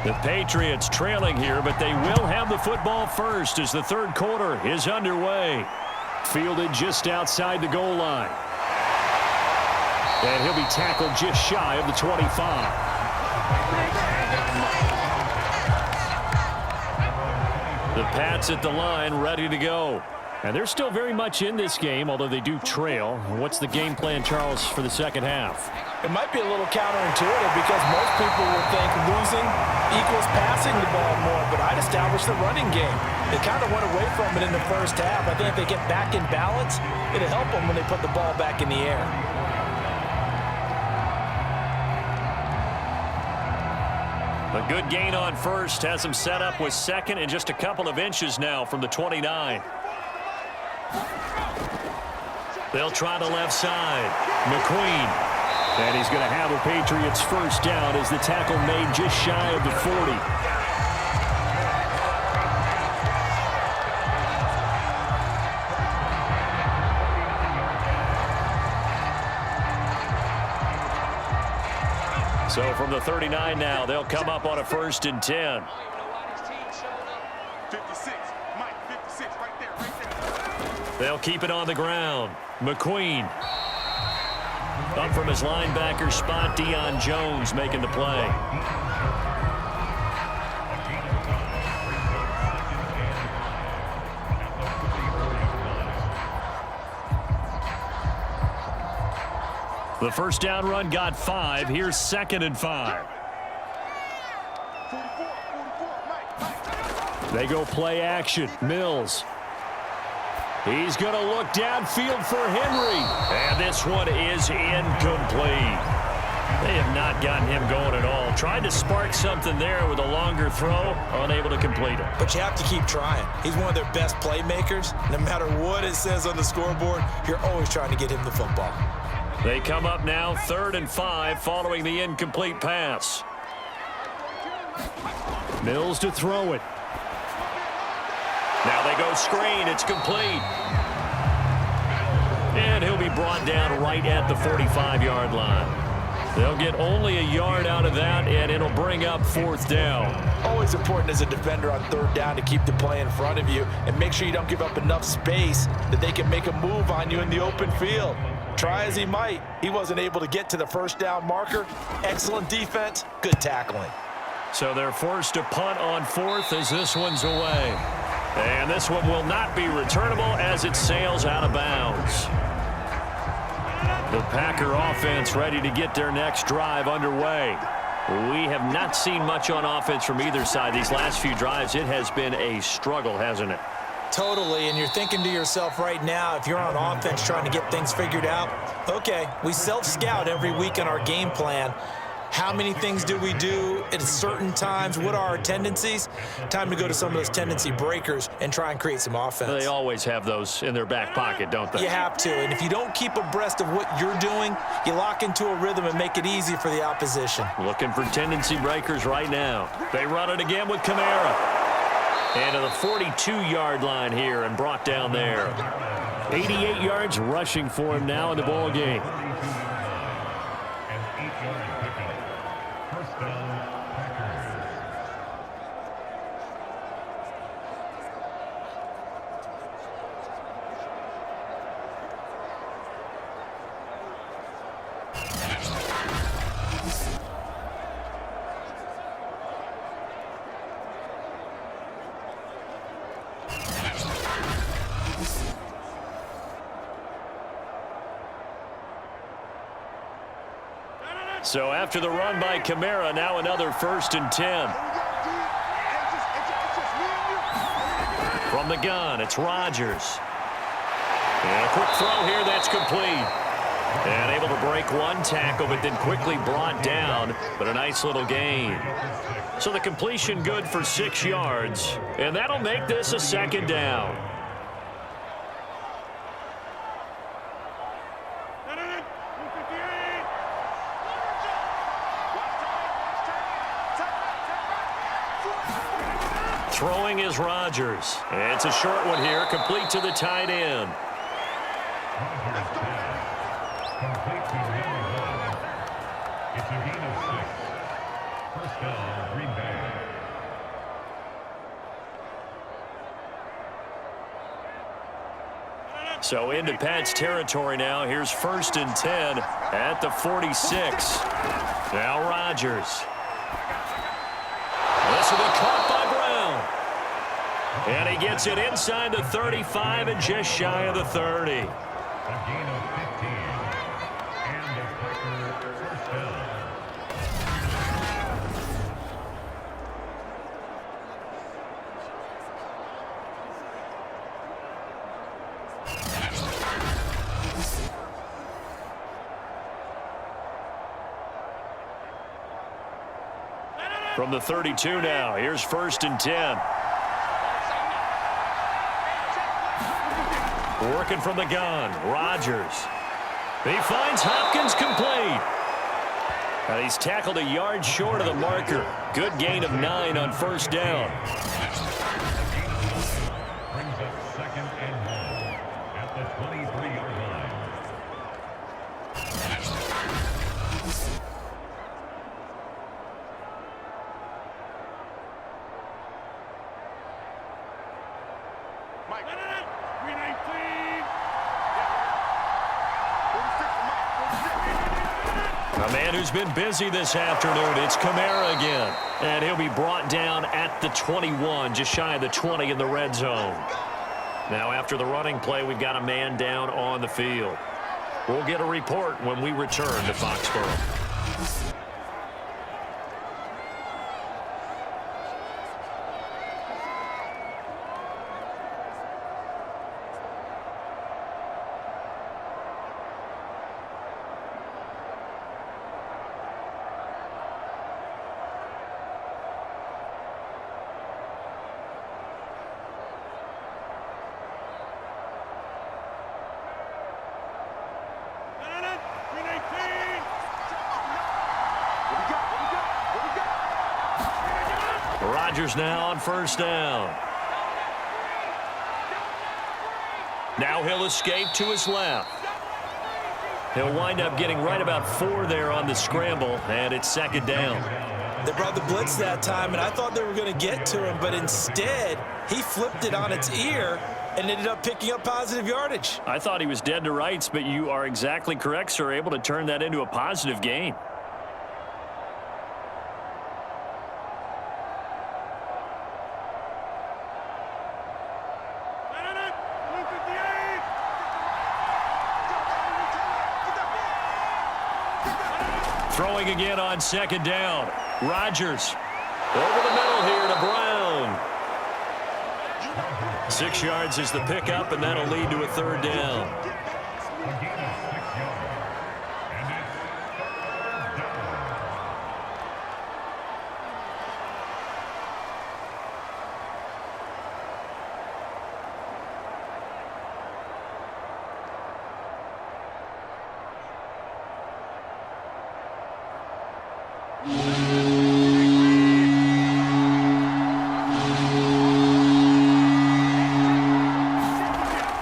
The Patriots trailing here, but they will have the football first as the third quarter is underway. Fielded just outside the goal line. And he'll be tackled just shy of the 25. The Pats at the line, ready to go. And they're still very much in this game, although they do trail. What's the game plan, Charles, for the second half? It might be a little counterintuitive because most people would think losing equals passing the ball more, but I'd establish the running game. They kind of went away from it in the first half. I think if they get back in balance, it'll help them when they put the ball back in the air. A good gain on first has him set up with second and just a couple of inches now from the 29. They'll try the left side. McQueen. And he's going to have a Patriots first down as the tackle made just shy of the 40. So from the 39 now, they'll come up on a 1st and 10. 56, Mike, 56, right there. They'll keep it on the ground. McQueen. Up from his linebacker spot, Deion Jones making the play. The first down run got 5. Here's 2nd and 5. They go play action. Mills. He's going to look downfield for Henry. And this one is incomplete. They have not gotten him going at all. Tried to spark something there with a longer throw. Unable to complete it. But you have to keep trying. He's one of their best playmakers. No matter what it says on the scoreboard, you're always trying to get him the football. They come up now 3rd and 5 following the incomplete pass. Mills to throw it. Now they go screen. It's complete. And he'll be brought down right at the 45-yard line. They'll get only a yard out of that, and it'll bring up 4th down. Always important as a defender on 3rd down to keep the play in front of you and make sure you don't give up enough space that they can make a move on you in the open field. Try as he might, he wasn't able to get to the 1st down marker. Excellent defense, good tackling. So they're forced to punt on 4th as this one's away. And this one will not be returnable as it sails out of bounds. The Packer offense ready to get their next drive underway. We have not seen much on offense from either side these last few drives. It has been a struggle, hasn't it? Totally, and you're thinking to yourself right now, if you're on offense trying to get things figured out, okay, we self-scout every week in our game plan. How many things do we do at certain times? What are our tendencies? Time to go to some of those tendency breakers and try and create some offense. They always have those in their back pocket, don't they? You have to, and if you don't keep abreast of what you're doing, you lock into a rhythm and make it easy for the opposition. Looking for tendency breakers right now. They run it again with Kamara. And to the 42-yard line here and brought down there. 88 yards rushing for him now in the ball game. So after the run by Kamara, now another 1st and 10. From the gun, it's Rodgers. And a quick throw here, that's complete. And able to break one tackle, but then quickly brought down, but a nice little gain. So the completion good for 6 yards, and that'll make this a 2nd down. Throwing is Rodgers. And it's a short one here, complete to the tight end. It's a gain of 6. First down, Green Bay. So into Pat's territory now. Here's 1st and 10 at the 46. Now Rodgers. This will be caught by Brown. And he gets it inside the 35 and just shy of the 30. A gain of 15. And the Packers first down. From the 32 now, here's 1st and 10. Working from the gun, Rodgers. He finds Hopkins complete. And he's tackled a yard short of the marker. Good gain of 9 on 1st down. Brings up 2nd and 1 at the 23-yard line. Mike, 319. A man who's been busy this afternoon. It's Kamara again. And he'll be brought down at the 21, just shy of the 20 in the red zone. Now after the running play, we've got a man down on the field. We'll get a report when we return to Foxborough. Rodgers now on 1st down. Now he'll escape to his left. He'll wind up getting right about 4 there on the scramble, and it's 2nd down. They brought the blitz that time, and I thought they were going to get to him, but instead he flipped it on its ear and ended up picking up positive yardage. I thought he was dead to rights, but you are exactly correct, sir, able to turn that into a positive gain. Throwing again on 2nd down. Rodgers over the middle here to Brown. 6 yards is the pickup, and that'll lead to a 3rd down. A gain of 6 yards. And it's 3rd down.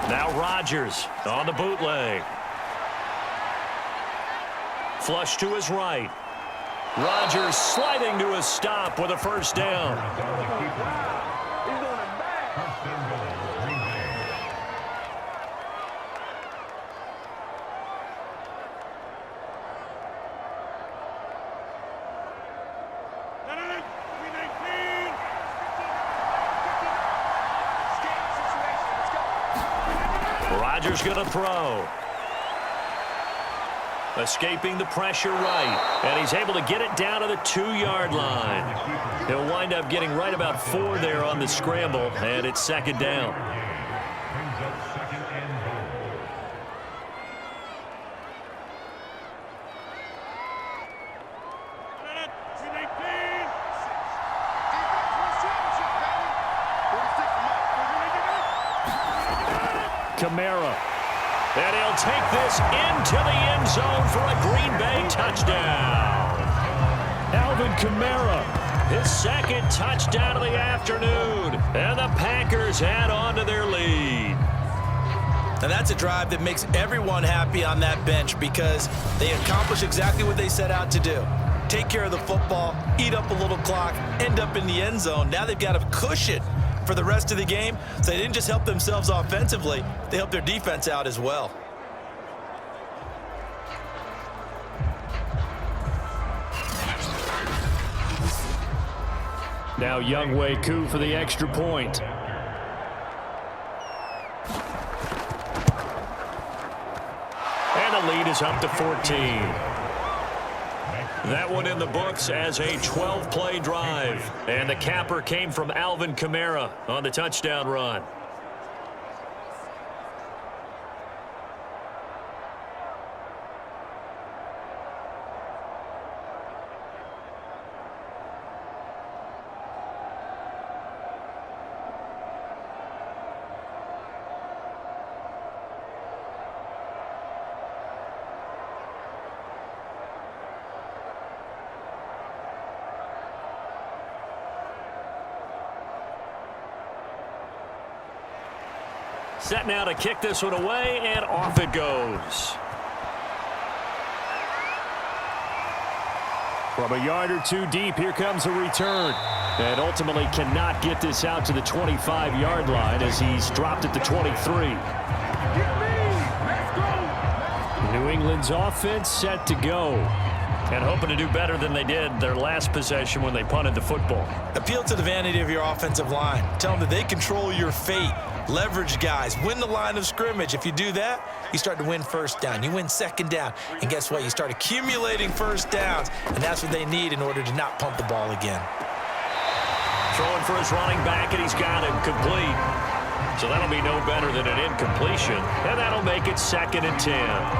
Now Rodgers on the bootleg. Flush to his right. Rodgers sliding to a stop with a 1st down. First and goal, Green Bay. Rodgers going to throw. Escaping the pressure right. And he's able to get it down to the 2-yard line. He'll wind up getting right about 4 there on the scramble, and it's 2nd down. Brings up 2nd and goal. Kamara. And he'll take this into the end zone for a Green Bay touchdown. Alvin Kamara, his 2nd touchdown of the afternoon. And the Packers add on to their lead. And that's a drive that makes everyone happy on that bench because they accomplish exactly what they set out to do. Take care of the football, eat up a little clock, end up in the end zone. Now they've got a cushion for the rest of the game. So they didn't just help themselves offensively, they helped their defense out as well. Now Younghoe Koo for the extra point. And the lead is up to 14. That one in the books as a 12-play drive. And the capper came from Alvin Kamara on the touchdown run. Set now to kick this one away, and off it goes. From a yard or two deep, here comes a return. And ultimately cannot get this out to the 25-yard line as he's dropped at the 23. New England's offense set to go. And hoping to do better than they did their last possession when they punted the football. Appeal to the vanity of your offensive line. Tell them that they control your fate. Leverage guys. Win the line of scrimmage. If you do that, you start to win first down. You win second down. And guess what? You start accumulating first downs. And that's what they need in order to not punt the ball again. Throwing for his running back, and he's got him complete. So that'll be no better than an incompletion. And that'll make it 2nd and 10.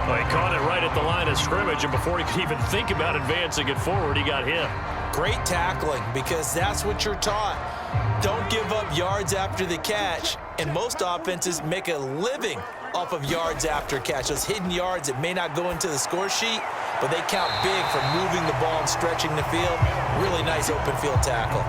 Well, he caught it right at the line of scrimmage, and before he could even think about advancing it forward, he got hit. Great tackling, because that's what you're taught. Don't give up yards after the catch. And most offenses make a living off of yards after catch. Those hidden yards that may not go into the score sheet, but they count big for moving the ball and stretching the field. Really nice open field tackle.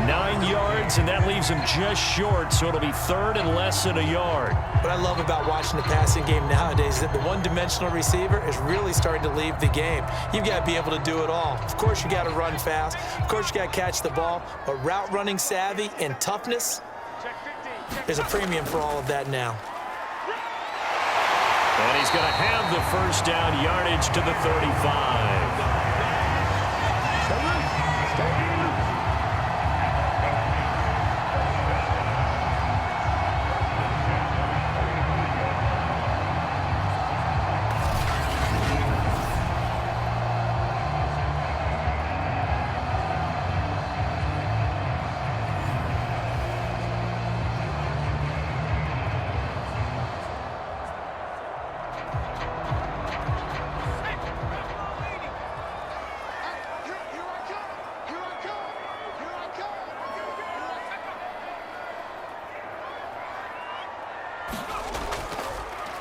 9 yards, and that leaves him just short, so it'll be 3rd and less than a yard. What I love about watching the passing game nowadays is that the one-dimensional receiver is really starting to leave the game. You've got to be able to do it all. Of course, you got to run fast. Of course, you got to catch the ball. But route running savvy and toughness, there's a premium for all of that now. And he's going to have the first down, yardage to the 35.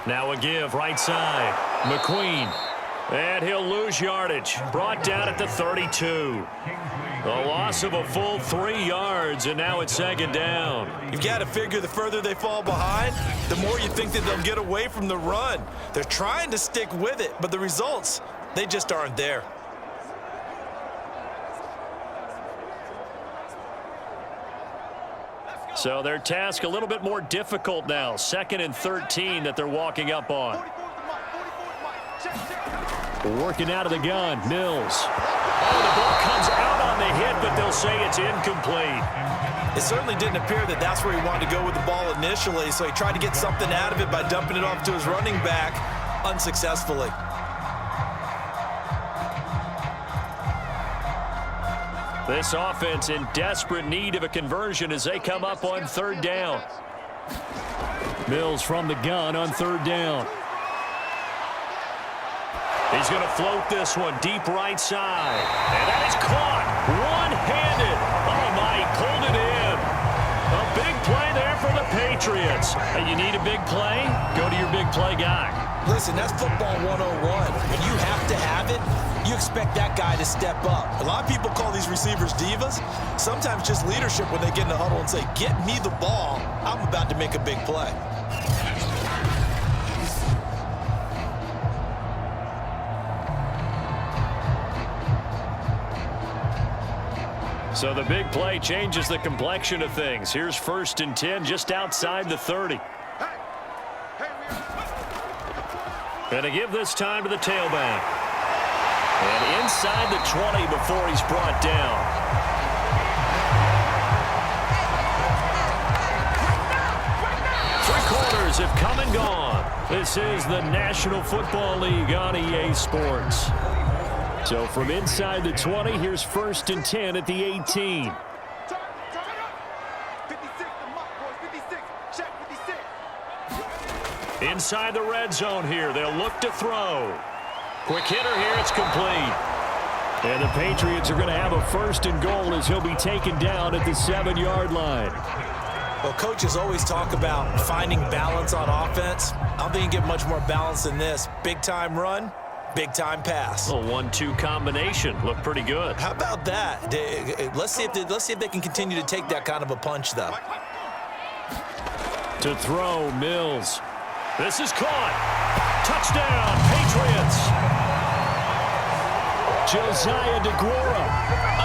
Now a give, right side. McQueen. And he'll lose yardage. Brought down at the 32. A loss of a full 3 yards, and now it's 2nd down. You've got to figure the further they fall behind, the more you think that they'll get away from the run. They're trying to stick with it, but the results, they just aren't there. So their task a little bit more difficult now. 2nd and 13 that they're walking up on. Working out of the gun, Mills. Oh, the ball comes out on the hit, but they'll say it's incomplete. It certainly didn't appear that that's where he wanted to go with the ball initially, so he tried to get something out of it by dumping it off to his running back unsuccessfully. This offense in desperate need of a conversion as they come up on 3rd down. Mills from the gun on 3rd down. He's going to float this one deep right side. And that is caught one-handed. Oh, my, he pulled it in. A big play there for the Patriots. You need a big play? Go to your big play guy. Listen, that's football 101. When you have to have it, you expect that guy to step up. A lot of people call these receivers divas. Sometimes just leadership when they get in the huddle and say, get me the ball. I'm about to make a big play. So the big play changes the complexion of things. Here's 1st and 10 just outside the 30. Going to give this time to the tailback. And inside the 20 before he's brought down. Three quarters have come and gone. This is the National Football League on EA Sports. So from inside the 20, here's 1st and 10 at the 18. Inside the red zone here. They'll look to throw. Quick hitter here. It's complete. And the Patriots are going to have a 1st and goal as he'll be taken down at the 7-yard line. Well, coaches always talk about finding balance on offense. I don't think you get much more balance than this. Big-time run, big-time pass. A 1-2 combination. Looked pretty good. How about that? Let's see if they can continue to take that kind of a punch, though. To throw, Mills. This is caught. Touchdown, Patriots. Josiah DeGuara,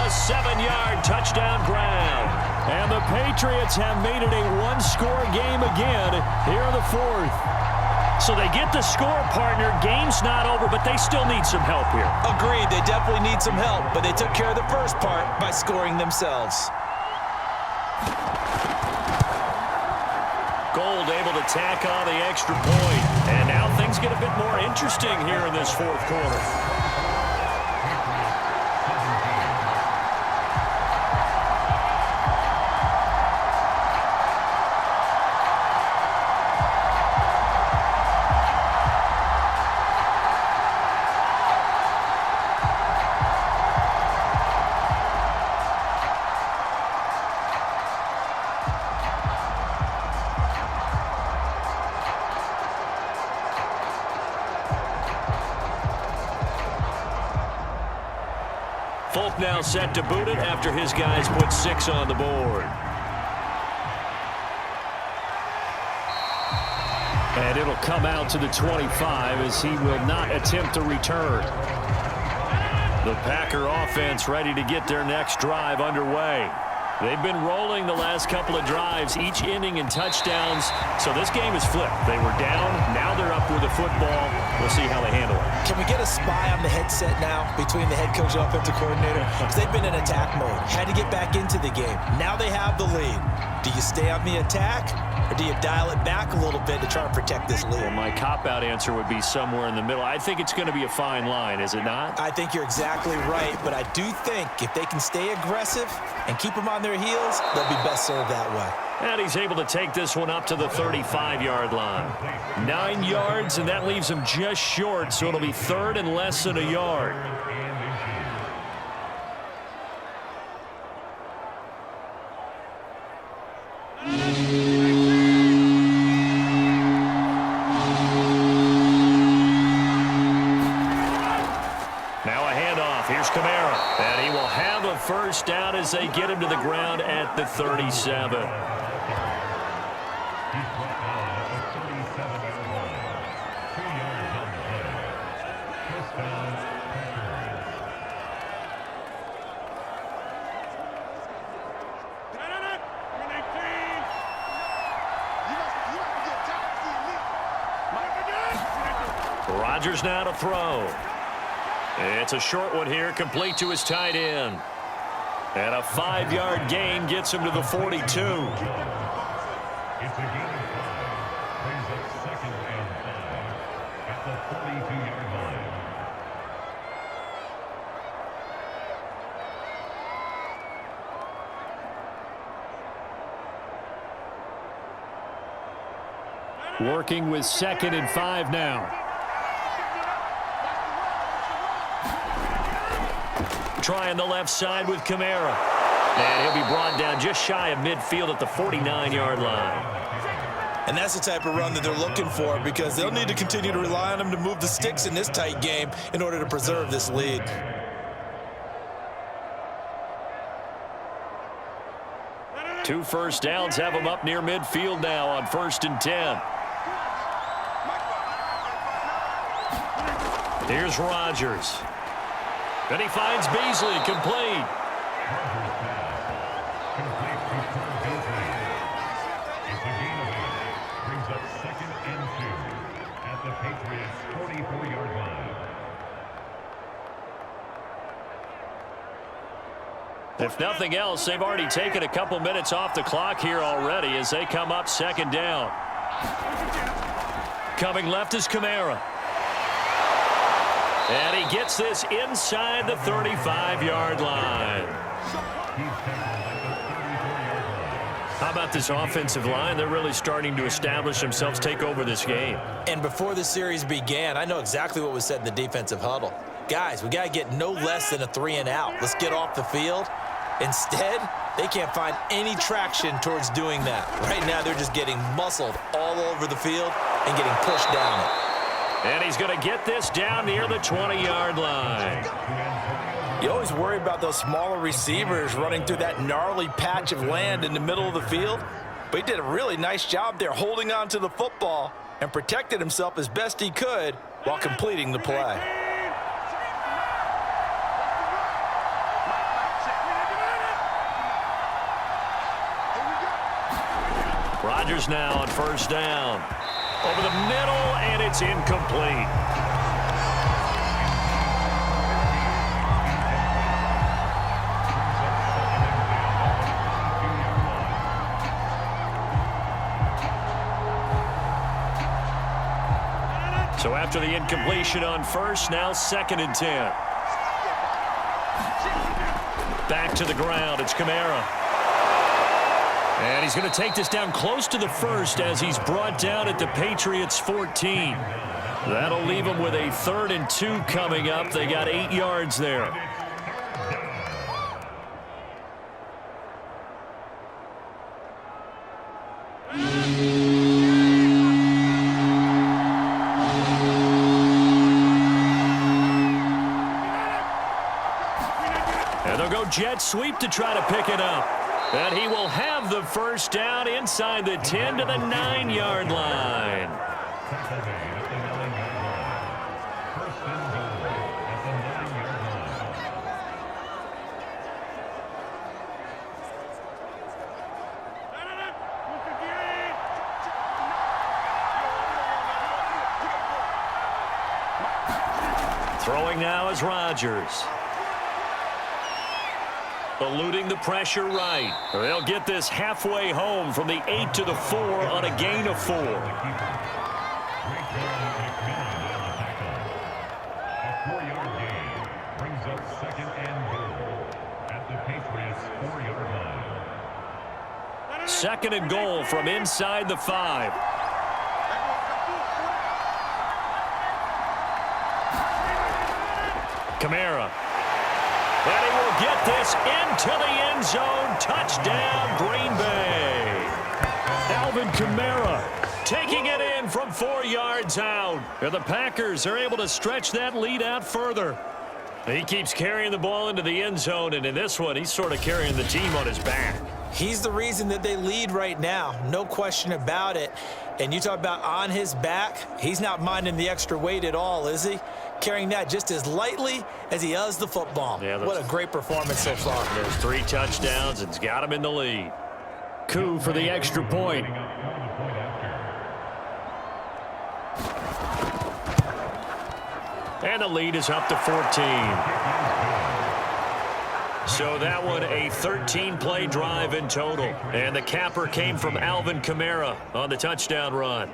a 7-yard touchdown grab. And the Patriots have made it a one-score game again here in the 4th. So they get the score, partner. Game's not over, but they still need some help here. Agreed. They definitely need some help, but they took care of the first part by scoring themselves. Gold able to tack on the extra point. And now things get a bit more interesting here in this 4th quarter. Folk now set to boot it after his guys put 6 on the board. And it'll come out to the 25 as he will not attempt to return. The Packer offense ready to get their next drive underway. They've been rolling the last couple of drives, each inning in touchdowns. So this game is flipped. They were down. Now they're up with the football. We'll see how they handle it. Can we get a spy on the headset now between the head coach and offensive coordinator? Because they've been in attack mode. Had to get back into the game. Now they have the lead. Do you stay on the attack, or do you dial it back a little bit to try and protect this lead? Well, my cop-out answer would be somewhere in the middle. I think it's going to be a fine line, is it not? I think you're exactly right, but I do think if they can stay aggressive and keep them on their heels, they'll be best served that way. And he's able to take this one up to the 35-yard line. 9 yards, and that leaves him just short, so it'll be 3rd and less than a yard. Now a handoff. Here's Kamara. And he will have a 1st down as they get him to the ground at the 37. Rodgers now to throw. It's a short one here, complete to his tight end. And a 5-yard gain gets him to the 42. It's a gain of 5. Brings up 2nd and 5 at the 42-yard line. Working with 2nd and 5 now. Trying the left side with Kamara. And he'll be brought down just shy of midfield at the 49-yard line. And that's the type of run that they're looking for, because they'll need to continue to rely on him to move the sticks in this tight game in order to preserve this lead. Two 1st downs have him up near midfield now on 1st and 10. Here's Rodgers. And he finds Beasley complete. Patriots 44-yard line. If nothing else, they've already taken a couple minutes off the clock here already as they come up second down. Coming left is Kamara. And he gets this inside the 35-yard line. How about this offensive line? They're really starting to establish themselves, take over this game. And before the series began, I know exactly what was said in the defensive huddle. Guys, we got to get no less than a 3-and-out. Let's get off the field. Instead, they can't find any traction towards doing that. Right now, they're just getting muscled all over the field and getting pushed down it. And he's going to get this down near the 20-yard line. You always worry about those smaller receivers running through that gnarly patch of land in the middle of the field. But he did a really nice job there holding on to the football and protected himself as best he could while completing the play. Rodgers now on first down. Over the middle, and it's incomplete. So after the incompletion on first, now 2nd and 10. Back to the ground, it's Kamara. And he's going to take this down close to the first as he's brought down at the Patriots 14. That'll leave him with a 3rd and 2 coming up. They got 8 yards there. And they'll go jet sweep to try to pick it up. And he will have the first down inside the 10 to the 9-yard line. Throwing now is Rodgers. Eluding the pressure right. They'll get this halfway home from the 8 to the 4 on a gain of 4. A 4-yard gain brings up 2nd and goal at the Patriots 4-yard line. 2nd and goal from inside the 5. Kamara. And he will get this into the end zone. Touchdown, Green Bay. Alvin Kamara taking it in from 4 yards out. And the Packers are able to stretch that lead out further. He keeps carrying the ball into the end zone, and in this one, he's sort of carrying the team on his back. He's the reason that they lead right now, no question about it. And you talk about on his back, he's not minding the extra weight at all, is he? Carrying that just as lightly as he does the football. Yeah, what a great performance so far. There's 3 touchdowns and it's got him in the lead. Coup for the extra point. And the lead is up to 14. So that one a 13-play drive in total. And the capper came from Alvin Kamara on the touchdown run.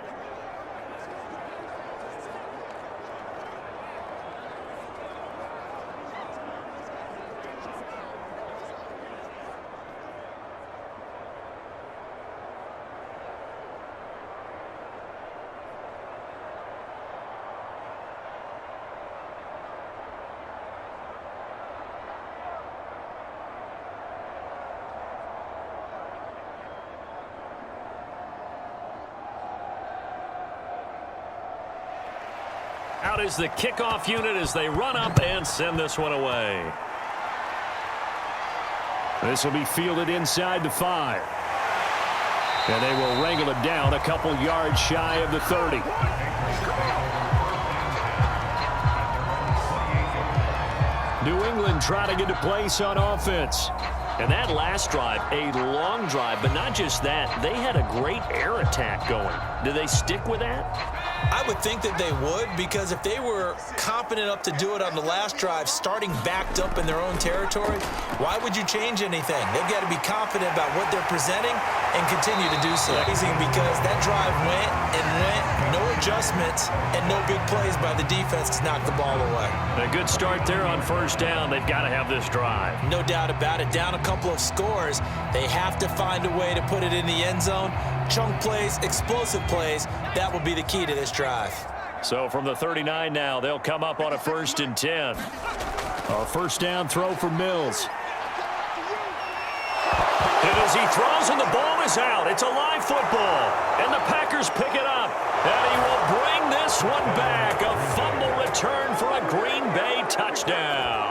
Out is the kickoff unit as they run up and send this one away. This will be fielded inside the 5. And they will wrangle it down a couple yards shy of the 30. New England trying to get a place on offense. And that last drive, a long drive, but not just that. They had a great air attack going. Do they stick with that? I would think that they would, because if they were confident enough to do it on the last drive, starting backed up in their own territory, why would you change anything? They've got to be confident about what they're presenting and continue to do so. Amazing, because that drive went and went, no adjustments and no big plays by the defense to knock the ball away. A good start there on first down. They've got to have this drive. No doubt about it. Down a couple of scores, they have to find a way to put it in the end zone. Chunk plays, explosive plays, that will be the key to this drive. So from the 39 now, they'll come up on a 1st and 10. A first down throw for Mills. And as he throws and the ball is out, it's a live football. And the Packers pick it up. And he will bring this one back. A fumble return for a Green Bay touchdown.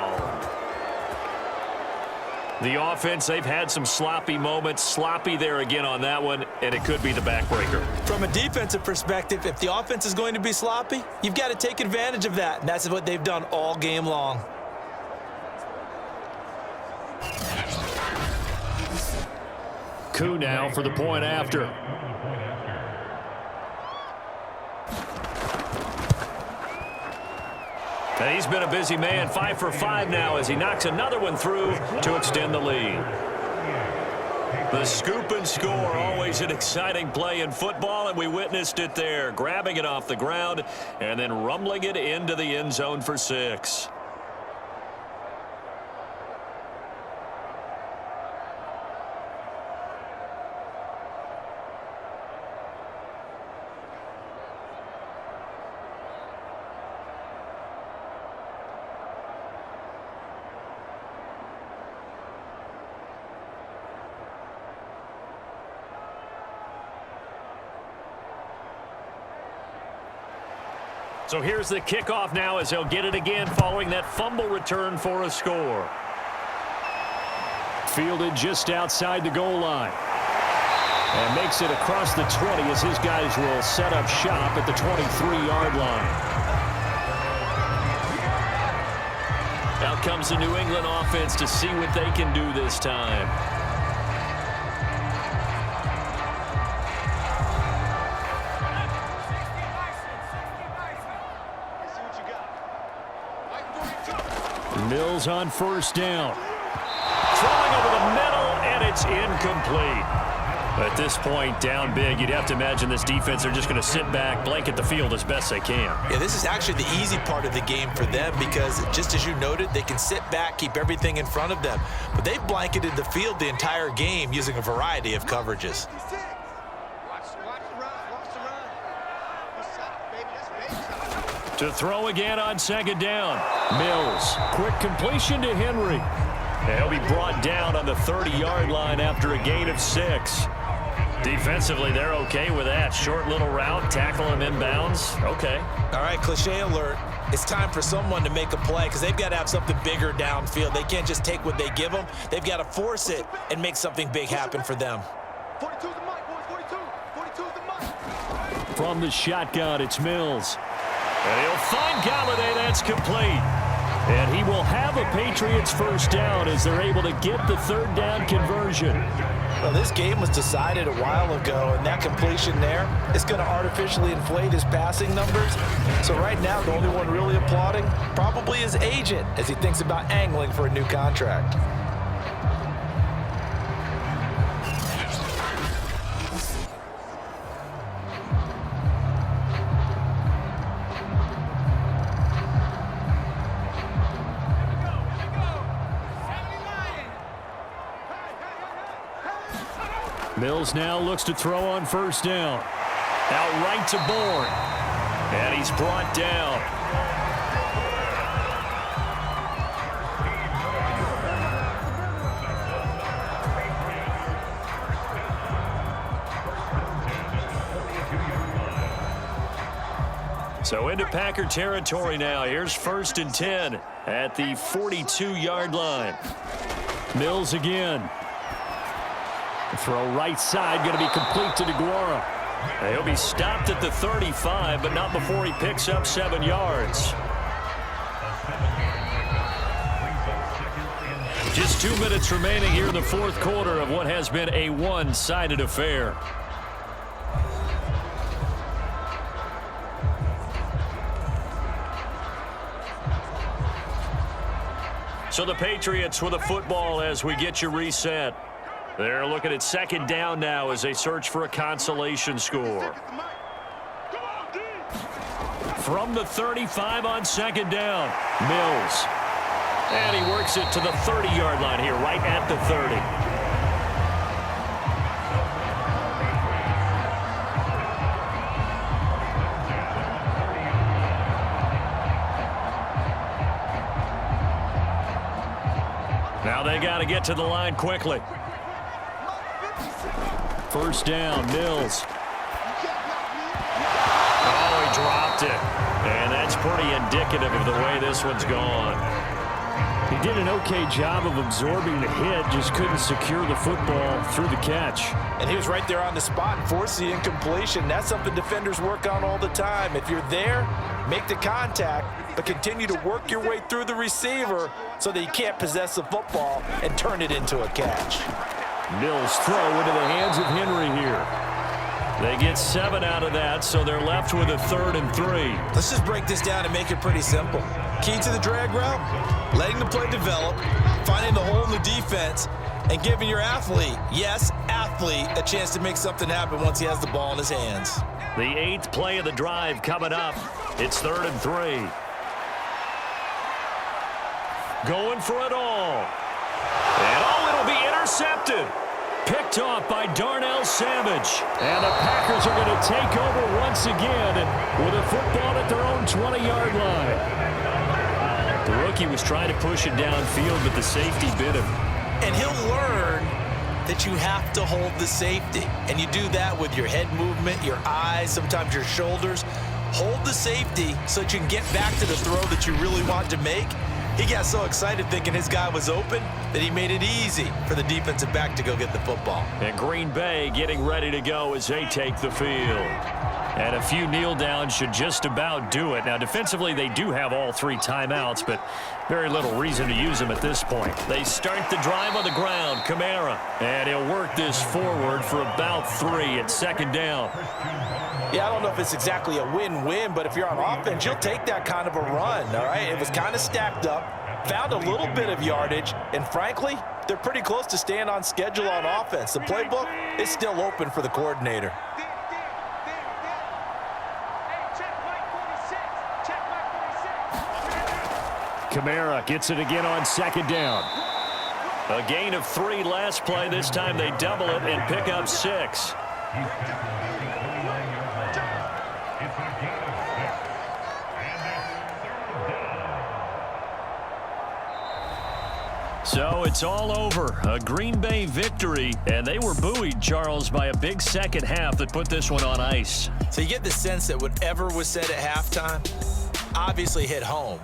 The offense, they've had some sloppy moments. Sloppy there again on that one, and it could be the backbreaker. From a defensive perspective, if the offense is going to be sloppy, you've got to take advantage of that, and that's what they've done all game long. Coup now for the point after. And he's been a busy man, 5 for 5 now as he knocks another one through to extend the lead. The scoop and score, always an exciting play in football, and we witnessed it there, grabbing it off the ground and then rumbling it into the end zone for 6. So here's the kickoff now as they'll get it again following that fumble return for a score. Fielded just outside the goal line. And makes it across the 20 as his guys will set up shop at the 23-yard line. Out comes the New England offense to see what they can do this time. Mills on first down. Throwing over the middle, and it's incomplete. At this point, down big, you'd have to imagine this defense are just going to sit back, blanket the field as best they can. Yeah, this is actually the easy part of the game for them because, just as you noted, they can sit back, keep everything in front of them. But they've blanketed the field the entire game using a variety of coverages. To throw again on second down. Mills, quick completion to Henry. And he'll be brought down on the 30-yard line after a gain of 6. Defensively, they're okay with that. Short little route, tackle him inbounds. Okay. All right, cliche alert. It's time for someone to make a play because they've got to have something bigger downfield. They can't just take what they give them. They've got to force it and make something big happen for them. 42's the mic, boys. 42's the mic. From the shotgun, it's Mills. And he'll find Galladay. That's complete. And he will have a Patriots first down as they're able to get the third down conversion. Well, this game was decided a while ago, and that completion there is going to artificially inflate his passing numbers. So right now, the only one really applauding probably his agent as he thinks about angling for a new contract. Mills now looks to throw on first down. Out right to Bourne. And he's brought down. So into Packer territory now. Here's 1st and 10 at the 42-yard line. Mills again. Throw right side, going to be complete to DeGuara. He'll be stopped at the 35, but not before he picks up 7 yards. Just 2 minutes remaining here in the fourth quarter of what has been a one-sided affair. So the Patriots with a football as we get you reset. They're looking at second down now as they search for a consolation score. From the 35 on second down, Mills. And he works it to the 30-yard line here, right at the 30. Now they got to get to the line quickly. First down, Mills. Oh, he dropped it. And that's pretty indicative of the way this one's gone. He did an okay job of absorbing the hit, just couldn't secure the football through the catch. And he was right there on the spot and forced the incompletion. That's something defenders work on all the time. If you're there, make the contact, but continue to work your way through the receiver so that you can't possess the football and turn it into a catch. Mills throw into the hands of Henry here. They get 7 out of that, so they're left with a 3rd and 3. Let's just break this down and make it pretty simple. Key to the drag route, letting the play develop, finding the hole in the defense, and giving your athlete, yes, athlete, a chance to make something happen once he has the ball in his hands. The 8th play of the drive coming up. It's 3rd and 3. Going for it all. And it'll be intercepted. Picked off by Darnell Savage. And the Packers are going to take over once again with a football at their own 20-yard line. The rookie was trying to push it downfield, but the safety bit him. And he'll learn that you have to hold the safety. And you do that with your head movement, your eyes, sometimes your shoulders. Hold the safety so that you can get back to the throw that you really want to make. He got so excited thinking his guy was open that he made it easy for the defensive back to go get the football. And Green Bay getting ready to go as they take the field. And a few kneel downs should just about do it. Now, defensively, they do have all 3 timeouts, but very little reason to use them at this point. They start the drive on the ground. Kamara. And he'll work this forward for about 3 at second down. Yeah, I don't know if it's exactly a win-win, but if you're on offense, you'll take that kind of a run, all right? It was kind of stacked up, found a little bit of yardage, and frankly, they're pretty close to staying on schedule on offense. The playbook is still open for the coordinator. Kamara gets it again on second down. A gain of 3 last play. This time they double it and pick up 6. So it's all over. A Green Bay victory, and they were buoyed, Charles, by a big second half that put this one on ice. So you get the sense that whatever was said at halftime obviously hit home.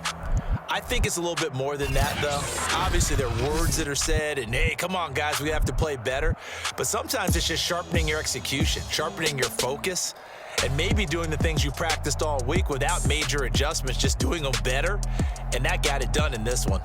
I think it's a little bit more than that, though. Obviously, there are words that are said, and, hey, come on, guys, we have to play better. But sometimes it's just sharpening your execution, sharpening your focus, and maybe doing the things you practiced all week without major adjustments, just doing them better. And that got it done in this one.